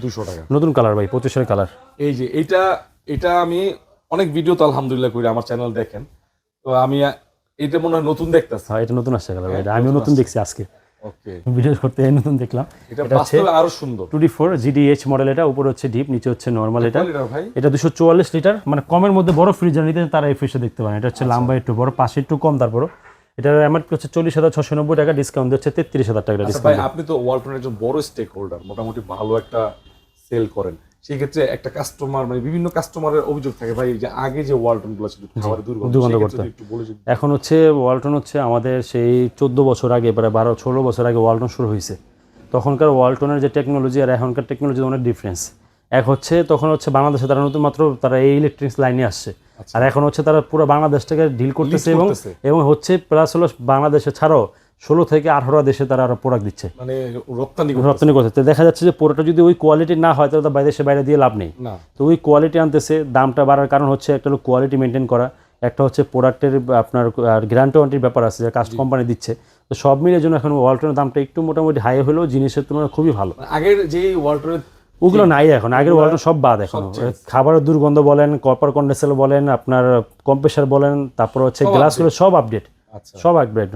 200 টাকা। নতুন কালার ভাই, 25 কালার। এই যে এটা আমি অনেক ভিডিও তো আলহামদুলিল্লাহ করি, আমার চ্যানেল দেখেন, তো আমি এটা মনে হয় নতুন দেখতেছি। হ্যাঁ, এটা নতুন আসছে কালার ভাই, এটা আমিও নতুন দেখছি আজকে ওকে, ভিডিও করতে নতুন দেখলাম। এটা বাস্তবে আরো সুন্দর। 2D4 GDH মডেল, এটা উপরে হচ্ছে ডিপ, নিচে হচ্ছে নরমাল। এটা ভাই এটা 244 লিটার, মানে কমের মধ্যে বড় ফ্রিজার নিতে তারা এই ফ্রিজটা দেখতে পারেন। এটা হচ্ছে লম্বা একটু বড়, পাশে একটু কম, তারপরও এটার এমআরপি হচ্ছে 40,690 টাকা, ডিসকাউন্ট দিচ্ছে 33,000 টাকা ভাই ডিসকাউন্ট। আপনি তো ওয়ালটনের একজন বড় স্টেক হোল্ডার, মোটামুটি ভালো একটা সেল করেন, সেই ক্ষেত্রে একটা কাস্টমার মানে বিভিন্ন কাস্টমারের অভিযোগ থাকে ভাই যে আগে যে ওয়ালটন গুলো ছিল খাবারের দুর্গন্ধ করতে, একটু বলে যদি। এখন হচ্ছে ওয়ালটন হচ্ছে আমাদের সেই 14 বছর আগে, প্রায় 12-16 বছর আগে ওয়ালটন শুরু হয়েছে। তখনকার ওয়ালটনের যে টেকনোলজি আর এখনকার টেকনোলজির অনেক ডিফারেন্স। এক হচ্ছে তখন হচ্ছে বাংলাদেশে তারা নতুন মাত্র তারা এই ইলেকট্রিক্স লাইনে আসছে, আর এখন হচ্ছে তারা পুরো বাংলাদেশটাকে ডিল করতেছে এবং হচ্ছে প্লাস হলো বাংলাদেশে ছাড়াও 16 থেকে 18 দেশে তারা আরো প্রোডাক্ট দিচ্ছে, মানে রপ্তানি করতে। দেখা যাচ্ছে যে পুরোটা যদি ওই কোয়ালিটি না হয় তাহলে দেশে বাইরে দিয়ে লাভ নেই। তো ওই কোয়ালিটি আনতেছে, দামটা বাড়ার কারণ হচ্ছে একটা হলো কোয়ালিটি মেনটেন করা, একটা হচ্ছে প্রোডাক্টের আপনার গ্যারান্টি ওয়ারেন্টির ব্যাপার আছে যে কাস্ট কোম্পানি দিচ্ছে। তো সব মিলে জন্য এখন ওয়ালটনের দামটা একটু মোটামুটি হাই হলেও জিনিসের তুলনায় খুবই ভালো। আগের যে ওয়ালটনের ওগুলো নাই এখন, আগের ওয়ালটন সব বাদ। এখন খাবারের দুর্গন্ধ বলেন, কপার কন্ডেন্সার বলেন, আপনার কম্প্রেসার বলেন, তারপর হচ্ছে গ্লাসগুলো সব আপডেট, সব আপডেট।